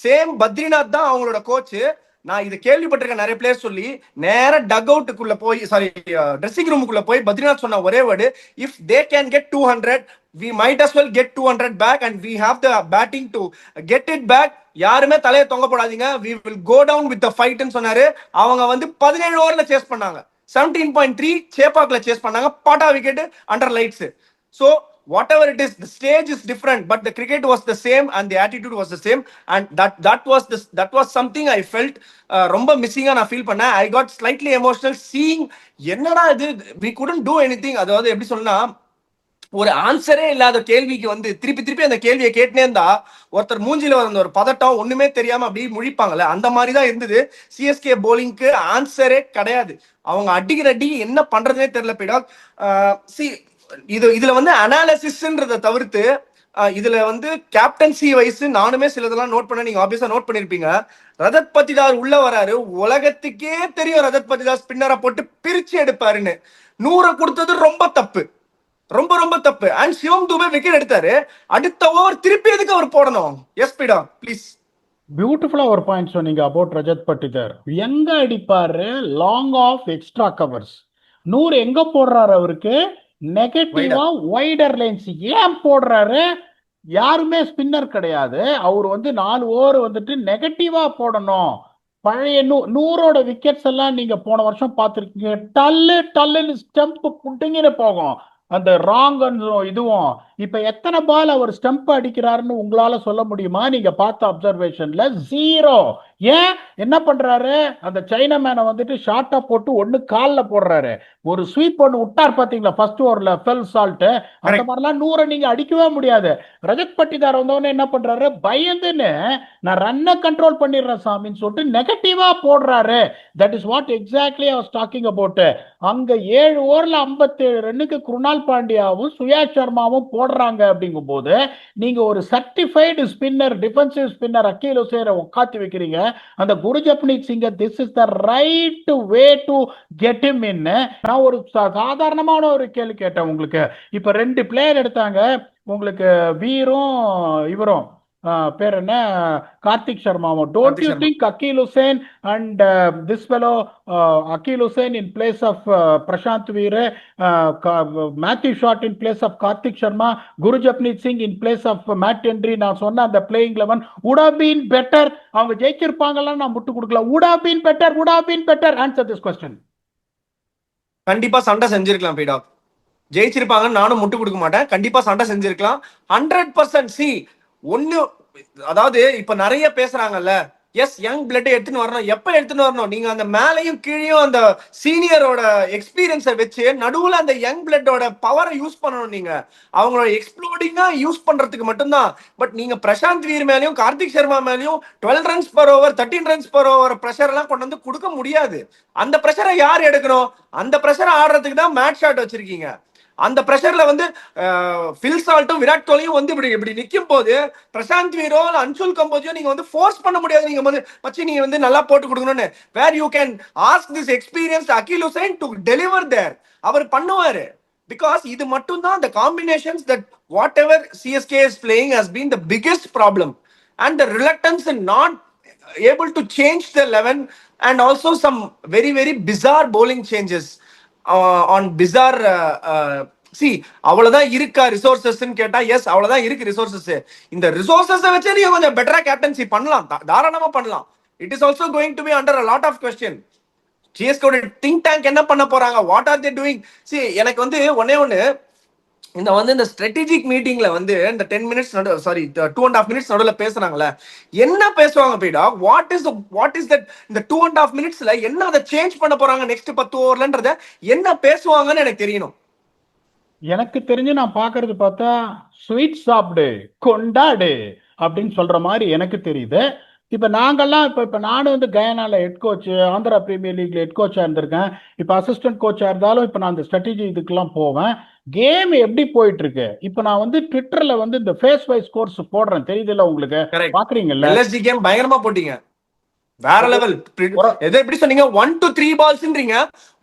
Same Badrinath தான் அவங்களோட கோச். நான் இது கேள்விப்பட்டிருக்கேன் நிறைய பிளேயர் சொல்லி. நேர டக் அவுட்டுக்குள்ள போய் ட்ரெஸ்ஸிங் ரூமுக்குள்ள போய் பத்ரிநாத் சொன்ன ஒரே word, if they can get 200 we might as well get 200 back and we have the batting to get it back. யாருமே தலையை தொங்க போடாதீங்க, we will go down with the fight ன்னு சொன்னாரு. அவங்க வந்து 17 ஓவர்ல சேஸ் பண்ணாங்க, 17.3 சேப்பாக்ல சேஸ் பண்ணாங்க, பாட்டா wicket under lights. so whatever it is, the stage is different but the cricket was the same and the attitude was the same. and that was something I felt ரொம்ப மிஸ்ஸிங்கா நான் feel பண்ணேன். I got slightly emotional seeing என்னடா இது, we couldn't do anything. அதாவது எப்படி சொல்லனா, ஒரு ஆன்சரே இல்லாத கேள்விக்கு வந்து திருப்பி திருப்பி அந்த கேள்வியை கேட்டுனே இருந்தா ஒருத்தர் மூஞ்சில வந்த ஒரு பதட்டம் ஒண்ணுமே தெரியாம அப்படி முழிப்பாங்கல்ல, அந்த மாதிரி தான் இருந்தது. சிஎஸ்கே போலிங்க்கு ஆன்சரே கிடையாது. அவங்க அடிக்கிற அடி என்ன பண்றதுனே தெரியல பீடாக். சி இதுல வந்து அனாலிசிஸ்ன்றதை தவிர்த்து இதுல வந்து கேப்டன்சி வைஸ் நானுமே சிலதெல்லாம் நோட் பண்ண, நீங்க ஆப்வியஸா நோட் பண்ணிருப்பீங்க. ரஜத் பத்திதார் உள்ள வராரு, உலகத்துக்கே தெரியும் ரஜத் பத்திதார் ஸ்பின்னரை போட்டு பிரிச்சு எடுப்பாருன்னு. 100 கொடுத்தது ரொம்ப தப்பு, ரொம்ப ரொம்ப தப்பு. அண்ட் சிவம் துபே விக்கெட் எடுத்தாரு, அடுத்த ஓவர் திருப்பி எதுக்கு அவர் போடணும்? S beeda please. பியூட்டிஃபுல்லா ஒரு பாயிண்ட் சொன்னீங்க அபவுட் ரஜத் பட்டிதார். எங்க அடிப்பாரு? Long off extra covers. 100 எங்க போடுறாரு? அவருக்கு நெகட்டிவா வைடர் லைன்ஸ் ஏன் போடுறாரு? யாருமே ஸ்பின்னர் கிடையாது. அவர் வந்து 4 ஓவர் வந்துட்டு நெகட்டிவா போடணும். பழைய 100ஓட விக்கெட்ஸ் எல்லாம் நீங்க போன வருஷம் பார்த்துருக்கீங்க. டல்லு டல்லுன்னு ஸ்டெம்ப் புட்டிங்கன்னு போகும் அந்த ராங் இதுவும். இப்ப எத்தனை பால் அவர் ஸ்டெம்ப் அடிக்கிறாருன்னு உங்களால சொல்ல முடியுமா? நீங்க பார்த்த அப்சர்வேஷன்ல 0. ஏன் என்ன பண்றாரு? அந்த சைனா மேனை வந்துட்டு ஷார்ட்டா போட்டு ஒண்ணு கால்ல போடுறாரு. ஒரு ஸ்வீப் ஒன்று விட்டார் பாத்தீங்களா ஃபர்ஸ்ட் ஓவர்ல, ஃபெல் சால்ட். அந்த மாதிரிலாம் 100 நீங்க அடிக்கவே முடியாது. ரஜத் பட்டிதார் வந்தவொடனே என்ன பண்றாரு? பயந்துன்னு நான் ரன்னை கண்ட்ரோல் பண்ணிடுறேன் சாமின்னு சொல்லிட்டு நெகட்டிவா போடுறாரு. That is what exactly I was talking about. அங்க 7 ஓவர்ல 57 ரன்னுக்கு குருணால் பாண்டியாவும் சுயாஷ் சர்மாவும் போடுறாங்க. அப்படிங்கும் போது நீங்க ஒரு சர்டிஃபைடு ஸ்பின்னர், டிஃபென்சிவ் ஸ்பின்னர் அக்கீல் ஹுசைனை உட்காத்தி வைக்கிறீங்க. அந்த குருஜப்னீத் சிங்க, this is the right way to get him in. நான் ஒரு சாதாரணமான ஒரு கேள்வி கேட்டேன் உங்களுக்கு. இப்ப 2 பிளேயர் எடுத்தாங்க உங்களுக்கு, வீரும் இவரும் பேர் என்ன, கார்த்திக் சர்மாவும். Don't you think Akeal Hosein and this fellow Akeal Hosein in place of Prashant Veer, Matthew Short in place of Karthik Sharma, Gurjapneet Singh in place of Matt Henry, நான் சொன்ன அந்த playing 11 would have been better. அவங்க ஜெயிச்சிருப்பாங்கலாம், நான் முட்டு கொடுக்கல. would have been better, would have been better. Answer this question. கண்டிப்பா சண்டை செஞ்சிருக்கலாம் பீடா, ஜெயிச்சிருப்பாங்கன்னு நானும் முட்டு கொடுக்க மாட்டேன். கண்டிப்பா சண்டை செஞ்சிருக்கலாம் 100%. சி ஒண்ணு, அதாவது இப்ப நிறைய பேசுறாங்கல்ல, எஸ் யங் பிளட் எடுத்துன்னு வரணும். எப்ப எடுத்துன்னு வரணும்? நீங்க அந்த மேலையும் கீழையும் அந்த சீனியரோட எக்ஸ்பீரியன்ஸை வச்சு நடுவுல அந்த யங் பிளட்டோட பவரை யூஸ் பண்ணணும். நீங்க அவங்களோட எக்ஸ்ப்ளோடிங்கா யூஸ் பண்றதுக்கு மட்டும்தான். பட் நீங்க பிரசாந்த் வீர் மேலையும் கார்த்திக் சர்மா மேலையும் 12 runs per over 13 runs per over pressure எல்லாம் கொண்டு வந்து கொடுக்க முடியாது. அந்த பிரஷரை யார் எடுக்கணும்? அந்த பிரஷரை ஆடுறதுக்கு தான் மேட் ஷாட் வச்சிருக்கீங்க. அந்த பிரஷர்ல வந்து ஃபில் சால்ட்டும் விராட் கோலியும் வந்து இப்படி இப்படி நிக்கும் போது பிரசாந்த் வீரோ அன்சுல் கம்போஜோ நீங்க வந்து ஃபோர்ஸ் பண்ண முடியாது. நீங்க வந்து மச்சி நீங்க வந்து நல்லா போட்டு கொடுக்கணும்னு. Where you can ask this experience Akeal Hosein to deliver there. அவர் பண்ணுவாரு. பிகாஸ் இது மட்டும் தான் the combinations that whatever CSK is playing has been the biggest problem, and the reluctance in not able to change the 11, and also some very very bizarre bowling changes on bizarre C அவ்வளவுதான் இருக்கா resources கேட்டா S அவ்வளவுதான் இருக்கு resources. இந்த resources வச்சு நீங்க கொஞ்சம் பெட்டரா கேப்டன்சி பண்ணலாம், தாராளமா பண்ணலாம். It is also going to be under a lot of question. CSK think tank என்ன பண்ண போறாங்க? What are they doing? C எனக்கு வந்து ஒண்ணு இந்த ஸ்ட்ராட்டஜிக் மீட்டிங்ல வந்து இந்த 10 minutes சாரி 2.5 minutes நடுவில் பேசுறாங்களே, என்ன பேசுவாங்க பீடா? What is that? இந்த 2.5 minutesல என்ன அதை சேஞ்ச் பண்ண போறாங்க நெக்ஸ்ட் 10 ஓவர்லன்றத என்ன பேசுவாங்கன்னு எனக்கு தெரியணும். எனக்கு தெரிஞ்சு நான் பாக்குறது பார்த்தா ஸ்வீட் சாப்பிடு கொண்டாடு அப்படின்னு சொல்ற மாதிரி எனக்கு தெரியுது. இப்ப நாங்கெல்லாம் இப்ப நானும் வந்து கயானால ஹெட் கோச், ஆந்திரா பிரீமியர் லீக்ல ஹெட் கோச்சா இருந்திருக்கேன். இப்ப அசிஸ்டன்ட் கோச்சா இருந்தாலும் இப்ப நான் இந்த ஸ்ட்ராட்டஜி இதுக்கெல்லாம் போவேன். கேம் எப்படி போயிட்டு இருக்கு? இப்ப நான் வந்து ட்விட்டர்ல வந்து இந்த ஃபேஸ் வைஸ் கோர்ஸ் போடுறேன், தெரியுதுல்ல உங்களுக்கு? பாக்குறீங்கல்ல? எல்எஸ்ஜி கேம் பயங்கரமா போட்டீங்க, வேற லெவல். எதை எப்படி சொன்னீங்க? 1 to 3 balls-ன்றீங்க.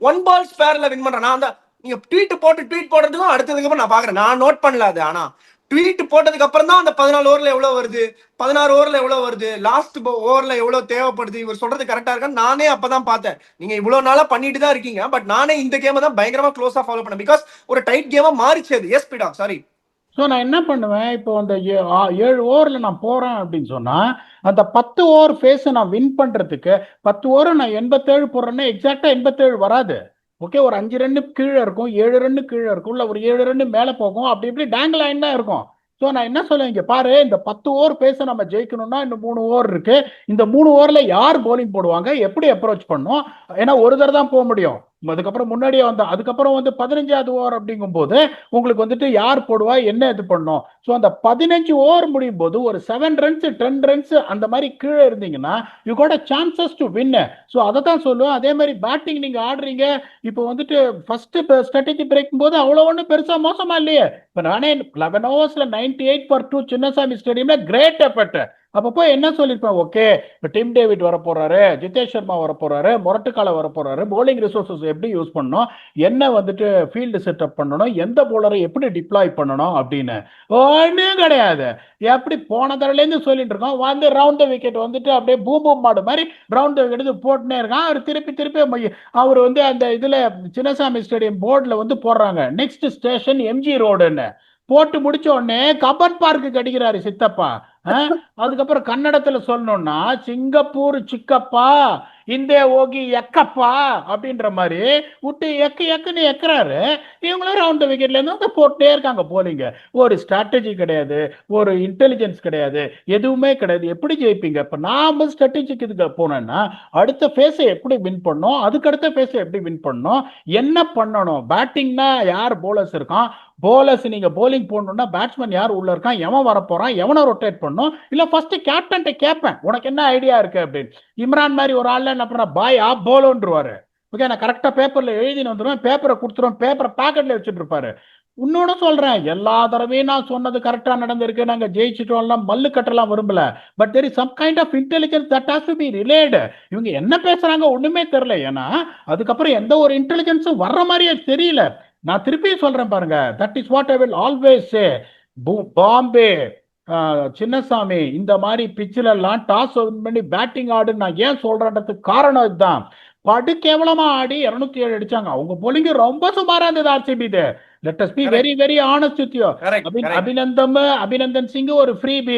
1 ball ஸ்பேர்ல வின் பண்றேன். நான் அந்த நீங்க ட்வீட் போடுறதுக்கும் அடுத்ததுக்கு அப்புறம் நான் பாக்குறேன், நான் நோட் பண்ணல அது. ஆனா ட்வீட் போட்டதுக்கு அப்புறம் தான் அந்த 14 ஓவர்ல எவ்வளவு வருது, 16 ஓவர்ல எவ்வளவு வருது, லாஸ்ட் ஓவர்ல எவ்வளவு தேவைப்படுது, இவர் சொல்றது கரெக்டா இருக்கா நானே அப்பதான் பார்த்தேன். நீங்க இவ்வளவு நாளா பண்ணிட்டு தான் இருக்கீங்க, பட் நானே இந்த கேம் தான் பயங்கரமா க்ளோஸா ஃபாலோ பண்ணேன். பிகாஸ் ஒரு டைட் கேமா மாறிச்சு அது. எஸ் பீடா சாரி. ஸோ நான் என்ன பண்ணுவேன், இப்போ அந்த 7 ஓவரில் நான் போகிறேன் அப்படின்னு சொன்னால் அந்த 10 ஓவர் ஃபேஸை நான் வின் பண்ணுறதுக்கு 10 ஓவர் நான் 87 போடுறேன்னா எக்ஸாக்டாக 87 வராது. ஓகே, ஒரு 5 ரன்னு கீழே இருக்கும், 7 ரன்னு கீழே இருக்கும், இல்லை ஒரு 7 ரன்னு மேலே போகும், அப்படி இப்படி டேங்கிள் லைன் தான் இருக்கும். ஸோ நான் என்ன சொல்லுவேன், இங்கே பாரு, இந்த 10 ஓவர் பேச நம்ம ஜெயிக்கணும்னா இன்னும் 3 ஓவர் இருக்கு. இந்த 3 ஓவரில் யார் போலிங் போடுவாங்க, எப்படி அப்ரோச் பண்ணும்? ஏன்னா ஒரு தடவை தான் போக முடியும். அதுக்கப்புறம் முன்னாடியே வந்தா அதுக்கப்புறம் வந்து 15வது ஓவர் அப்படிங்கும்போது உங்களுக்கு வந்துட்டு யார் போடுவா என்ன இது பண்ணும். ஸோ அந்த 15 ஓவர் முடியும் போது ஒரு 7 ரன்ஸ் 10 ரன்ஸ் அந்த மாதிரி கீழே இருந்தீங்கன்னா you got a chances to win. So அதை தான் சொல்லுவேன். அதே மாதிரி பேட்டிங் நீங்க ஆடுறீங்க இப்போ வந்துட்டு ஃபர்ஸ்ட் ஸ்ட்ராட்டஜி பிரேக்கும் போது அவ்வளோ ஒன்றும் பெருசா மோசமா இல்லையே. இப்போ நானே 11 ஓவர்ஸ்ல 98 for 2 சின்னசாமி ஸ்டேடியம்ல கிரேட் எஃபர்ட். அப்போ போய் என்ன சொல்லியிருப்பேன், ஓகே இப்போ டிம் டேவிட் வர போறாரு, ஜிதேஷ் சர்மா வர போறாரு, மொரட்டுக்கால வர போறாரு, போலிங் ரிசோர்சஸ் எப்படி யூஸ் பண்ணணும், என்ன வந்துட்டு ஃபீல்டு செட்டப் பண்ணணும், எந்த போலரை எப்படி டிப்ளாய் பண்ணணும் அப்படின்னு ஒன்றும் கிடையாது. எப்படி போன தடவைலேருந்து சொல்லிட்டு இருக்கோம், வந்து ரவுண்ட் த விக்கெட் வந்துட்டு அப்படியே பூம் பூம் மாடு மாதிரி ரவுண்ட் த விக்கெட் போட்டுனே இருக்கான். அவர் திருப்பி திருப்பி அவர் வந்து அந்த இதுல சின்னசாமி ஸ்டேடியம் போர்டில் வந்து போடுறாங்க நெக்ஸ்ட் ஸ்டேஷன் எம்ஜி ரோடுன்னு போட்டு முடிச்ச உடனே கபன் பார்க்கு அடிக்கிறாரு சித்தப்பா. அதுக்கப்புறம் கன்னடத்துல சொல்லணும்னா சிங்கப்பூர் சிக்கப்பா இந்த ஓகி எக்கப்பா அப்படின்ற மாதிரி விட்டு எக்கு எக்குன்னு எக்கிறாரு. இவங்களும் ரவுண்ட் விக்கெட்ல இருந்து போட்டே இருக்காங்க போலிங்க. ஒரு ஸ்ட்ராட்டஜி கிடையாது, ஒரு இன்டெலிஜென்ஸ் கிடையாது, எதுவுமே கிடையாது. எப்படி ஜெயிப்பீங்க? இப்ப நாம ஸ்ட்ராட்டஜிக்கு இதுக்கு போனோம்னா அடுத்த ஃபேஸை எப்படி வின் பண்ணணும், அதுக்கு அடுத்த ஃபேஸை எப்படி வின் பண்ணணும், என்ன பண்ணணும். பேட்டிங்னா யார் போலர்ஸ் இருக்கான், போலர்ஸ் நீங்க போலிங் போடணும்னா பேட்ஸ்மேன் யார் உள்ள இருக்கான், எவன் வர போறான், எவனை ரொட்டேட் பண்ணும். இல்ல ஃபர்ஸ்ட் கேப்டன் கேட்பேன் உனக்கு என்ன ஐடியா இருக்கு அப்படின்னு. இம்ரான் மாதிரி ஒரு ஆள் என்ன பண்ண பாய் ஆப் போலோன்றுவாரு. ஓகே நான் கரெக்டா பேப்பர்ல எழுதின்னு வந்துடுவேன், பேப்பரை கொடுத்துருவேன், பேப்பரை பேக்கெட்ல வச்சுட்டு இருப்பாரு. இன்னொன்னு சொல்றேன், எல்லா தடவையும் நான் சொன்னது கரெக்டா நடந்திருக்கு, நாங்க ஜெயிச்சிட்டோம் மல்லு கட்டலாம் விரும்பல. But there is some kind of intelligence that has to be relate. இவங்க என்ன பேசுறாங்க ஒண்ணுமே தெரியல. ஏன்னா அதுக்கப்புறம் எந்த ஒரு இன்டெலிஜென்ஸும் வர்ற மாதிரியே தெரியல. நான் திருப்பி சொல்றேன் பாருங்க, that is what I will always say. Bombay Chinnasamy இந்த மாதிரி பிச்சில் எல்லாம் டாஸ் பண்ணி பேட்டிங் ஆடு நான் ஏன் சொல்றேன்றதுக்கு காரணம் இதுதான். படு கேவலமா ஆடி 207 அடிச்சாங்க. அவங்க போலிங்க ரொம்ப சுமாரா இருந்தது RCB. Let us be very very honest with you. Abhinandan Singh ஒரு ஃப்ரீ பி,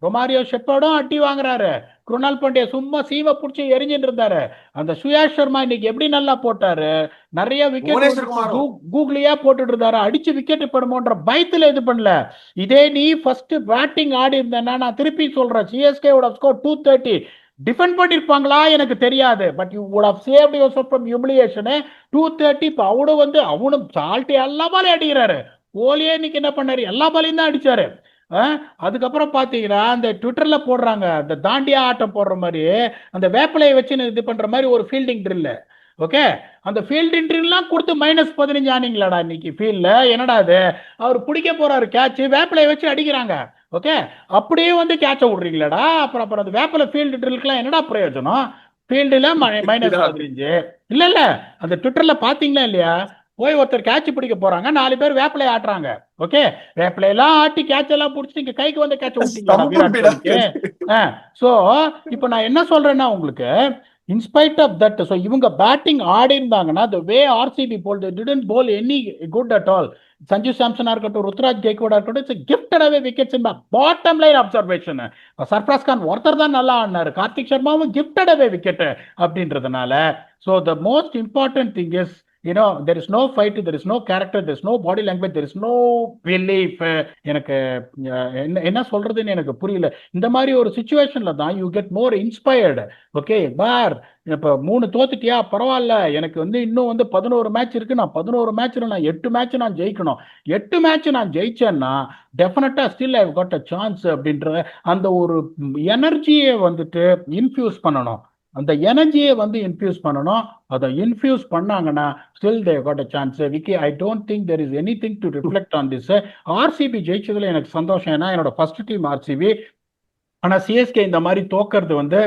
ரொமாரியோ ஷெப்பர்டும் அடி வாங்குறாரு, குருணால் பாண்டியா சும்மா சீவ புடிச்சு எரிஞ்சிட்டு இருந்தாரு. அந்த சுயாஷ் சர்மா இன்னைக்கு எப்படி நல்லா போட்டாரு, நிறைய விக்கெட் கூகுளியா போட்டுட்டு இருந்தாரு, அடிச்சு விக்கெட் படுமோன்ற பயத்துல இது பண்ணல. இதே நீ ஃபர்ஸ்ட் பேட்டிங் ஆடி இருந்தேன்னா நான் திருப்பி சொல்றேன், CSK would have scored 230. Defend பண்ணிருப்பாங்களா எனக்கு தெரியாது, but you would have saved yourself from humiliation. 230 இப்போ அவனும் வந்து அவனும் சால்ட்டி எல்லா பாலையும் அடிக்கிறாரு. கோலியே இன்னைக்கு என்ன பண்ணாரு, எல்லா பாலையும் தான் அடிச்சாரு. அதுக்கப்புறம் பாத்தீங்கன்னா அந்த ட்விட்டர்ல போடுறாங்க அந்த தாண்டியா ஆட்டம் போடுற மாதிரி அந்த வேப்பிலையை வச்சு இது பண்ற மாதிரி ஒரு ஃபீல்டிங் ட்ரில். ஓகே அந்த ஃபீல்டிங் ட்ரில்லாம் கொடுத்து -15 ஆனீங்களாடா இன்னைக்கு ஃபீல்ட்ல. என்னடா அது, அவர் பிடிக்க போறாரு கேட்ச், வேப்பிலையை வச்சு அடிக்கிறாங்க. ஓகே அப்படியே வந்து கேட்ச விடுறீங்களாடா. அப்புறம் அப்புறம் அந்த வேப்பில ஃபீல்டு ட்ரில்லுக்குலாம் என்னடா பிரயோஜனம்? ஃபீல்டுல -15. இல்ல இல்ல அந்த ட்விட்டர்ல பாத்தீங்களா இல்லையா, போய் ஒருத்தர் கேட்ச் பிடிக்க போறாங்க, 4 பேர் வேப்பிலை ஆட்டுறாங்க. ஓகே வேப்பிலை எல்லாம் ஆட்டி கேட்ச் எல்லாம் பிடிச்சி இங்க கைக்கு வந்து கேட்ச் விட்டீங்களா. சோ இப்போ நான் என்ன சொல்றேன்னா உங்களுக்கு இன்ஸ்பைட் ஆஃப் தட், ஸோ இவங்க பேட்டிங் ஆடி இருந்தாங்கன்னா the way RCB bowled, they didn't bowl any good at all. Sanju சாம்சனா இருக்கட்டும், ருத்ராஜ் கெய்க்வாடா இருக்கட்டும், it's gifted away wickets in bottom line observation. Sarfaraz Khan ஒருத்தர் தான் நல்லா ஆடினாரு, கார்த்திக் சர்மாவும் கிஃப்டட் அவே விக்கெட் அப்படின்றதுனால. So the most important thing is there is no fight, there is no character, there is no body language, there is no belief. எனக்கு என்ன சொல்றதுன்னு எனக்கு புரியல. இந்த மாதிரி ஒரு சிச்சுவேஷன்ல தான் you get more inspired. Okay பார் இப்ப 3 தோத்துட்டியா பரவாயில்ல, எனக்கு வந்து இன்னும் வந்து 11 மேட்ச் இருக்கு, நான் 11 மேட்ச்ல நான் 8 மேட்ச் நான் ஜெயிக்கணும், 8 மேட்ச் நான் ஜெயிச்சேன்னா டெஃபினட்டா still I got a chance அப்படின்ற அந்த ஒரு எனர்ஜியை வந்துட்டு இன்ஃபியூஸ் பண்ணணும். அந்த எனர்ஜியை வந்து இன்ஃபியூஸ் பண்ணணும். அதை இன்ஃபியூஸ் பண்ணாங்கன்னா still they got a chance. Vicky I don't think there is anything to reflect on this. RCB ஜெயிச்சதுல எனக்கு சந்தோஷம், ஏன்னா என்னோட ஃபர்ஸ்ட் டீம் ஆர்சிபி. ஆனா சிஎஸ்கே இந்த மாதிரி தோக்கிறது வந்து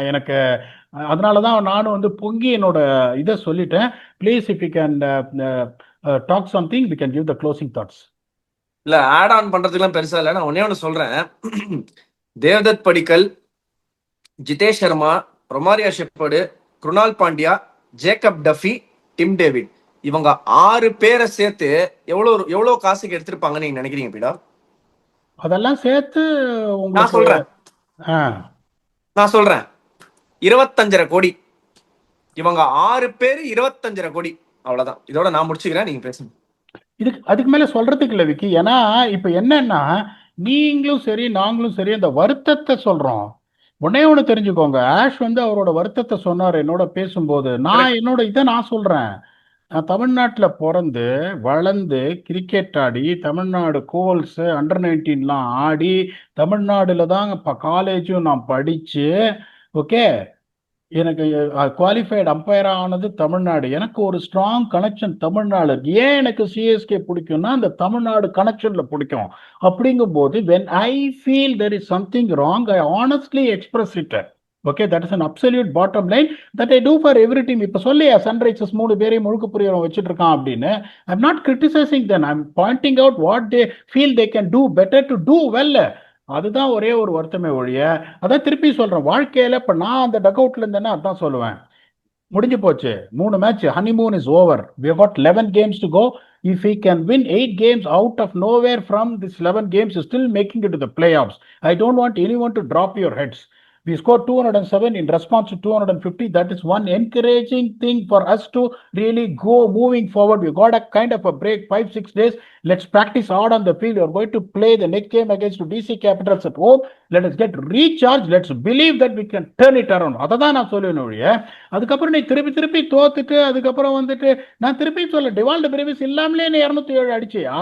எனக்கு அதனாலதான் நானும் வந்து பொங்கி என்னோட இதை சொல்லிட்டேன். Please if you can talk something we can give the closing thoughts. இல்ல ஆட் ஆன் பண்றதுக்குலாம் பெருசா இல்லை, நான் ஒன்னே ஒன்று சொல்றேன். Devdutt Padikkal, Jitesh Sharma, Romario Shepherd, Krunal Pandya, Jacob Duffy, Tim David, இவங்க 6 பேரை சேர்த்து எவ்வளவு காசுக்கு எடுத்திருப்பாங்கன்னு நீங்க நினைக்கிறீங்க பீடா? அதெல்லாம் சேர்த்து நான் சொல்றேன் 25.5 கோடி. இவங்க 6 பேர் 25.5 கோடி. அவ்வளவுதான். இதோட நான் முடிச்சுக்கிறேன், நீங்க பேசுங்க. அதுக்கு மேல சொல்றதுக்கு இல்லை விக்கி. ஏன்னா இப்ப என்னன்னா நீங்களும் சரி நாங்களும் சரி அந்த வருத்தத்தை சொல்றோம். ஒன்னே ஒண்ணு தெரிஞ்சுக்கோங்க. ஆஷ் வந்து அவரோட வருத்தத்தை சொன்னார் என்னோட பேசும்போது. கரெக்ட். நான் சொல்றேன். நான் தமிழ்நாட்டுல பொறந்து, வளர்ந்து, கிரிக்கெட் ஆடி, தமிழ்நாடு கோல்ஸ் அண்டர் 19லாம் ஆடி, தமிழ்நாடுல தான் காலேஜும் நான் படிச்சு, ஓகே. எனக்கு குவாலிஃபைடு அம்பையரா ஆனது தமிழ்நாடு. எனக்கு ஒரு ஸ்ட்ராங் கனெக்ஷன் தமிழ்நாடு. ஏன் எனக்கு சிஎஸ்கே பிடிக்கும்னா அந்த தமிழ்நாடு கனெக்ஷன்ல பிடிக்கும். அப்படிங்கும்போது when I feel there is something wrong, I honestly express it. Okay, that is an absolute bottom line that I do for every team. இப்ப சொல்லியா சன்ரைசர்ஸ் 3 பேரையும் முழுக்க புரியவன் வச்சுட்டு இருக்கான் அப்படின்னு. I'm not criticizing them. I'm pointing out what they feel they can do better to do well. அதுதான் ஒரே ஒரு வருத்தமே ஒழிய, அதான் திருப்பி சொல்றேன். வாழ்க்கையில இப்ப நான் அந்த டக் அவுட்ல இருந்தேன்னா அதான் சொல்லுவேன். முடிஞ்சு போச்சு. 3 match, honeymoon is over. We have got 11 games to go. If we can win 8 games out of nowhere from this 11 games, still making it to the playoffs. I don't want anyone to drop your heads. We scored 207 in response to 250. That is one encouraging thing for us to really go moving forward. We got a kind of a break, 5-6 days. Let's practice hard on the field. We are going to play the next game against DC Capitals at home. Let us get recharged. Let's believe that we can turn it around. அததான் நான் சொல்லுவேன் ஒழிய, அதுக்கப்புறம் நீ திருப்பி திருப்பி தோத்துட்டு அதுக்கப்புறம் வந்துட்டு நான் திருப்பி சொல்ல டிவால்டு பிரேவிஸ் இல்லாமலே நீ 207 அடிச்சியா?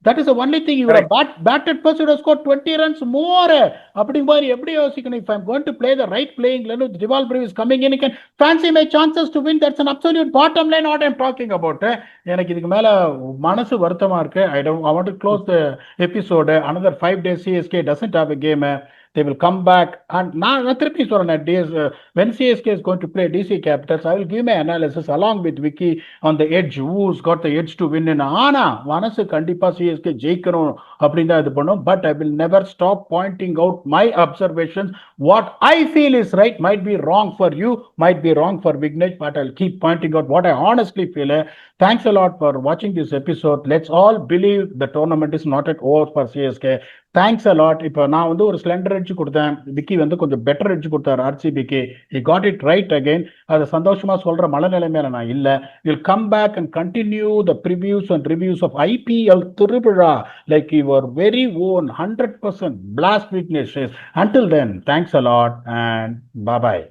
That is the only thing. You Correct. are batted first, you have scored 20 runs more. அப்படிங்கும்போது எப்படி யோசிக்கணும்? If I'm going to play the right playing level, Dival Brave is coming in, you can fancy my chances to win. That's an absolute bottom line what I'm talking about. எனக்கு இதுக்கு மேல மனசு வருத்தமா இருக்கு. I want to close the episode. Another 5 days CSK doesn't have a game. They will come back. And நான் திருப்பி சொல்றேன், when CSK is going to play DC Capitals, I will give my analysis along with Vicky on the edge, who's got the edge to win. ஆனா மனசு கண்டிப்பா CSK ஜெயிக்கணும் அப்படின்னு தான் இது பண்ணும். But I will never stop Poynting out my observations. What I feel is right might be wrong for you, might be wrong for Vignesh, but I keep Poynting out what I honestly feel. Thanks a lot for watching this episode. Let's all believe the tournament is not at over for CSK. Thanks a lot. இப்போ நான் வந்து ஒரு slender edge கொடுத்தேன், விக்கி வந்து கொஞ்சம் better edge கொடுத்தாரு ஆர்சிபிக்கு. He got it right again. அதை சந்தோஷமா சொல்ற மனநிலைமையில நான் இல்லை. Will come back and continue the previews and reviews of IPL திருவிழா like your very own 100% blast weaknesses. Until then, thanks a lot and bye bye.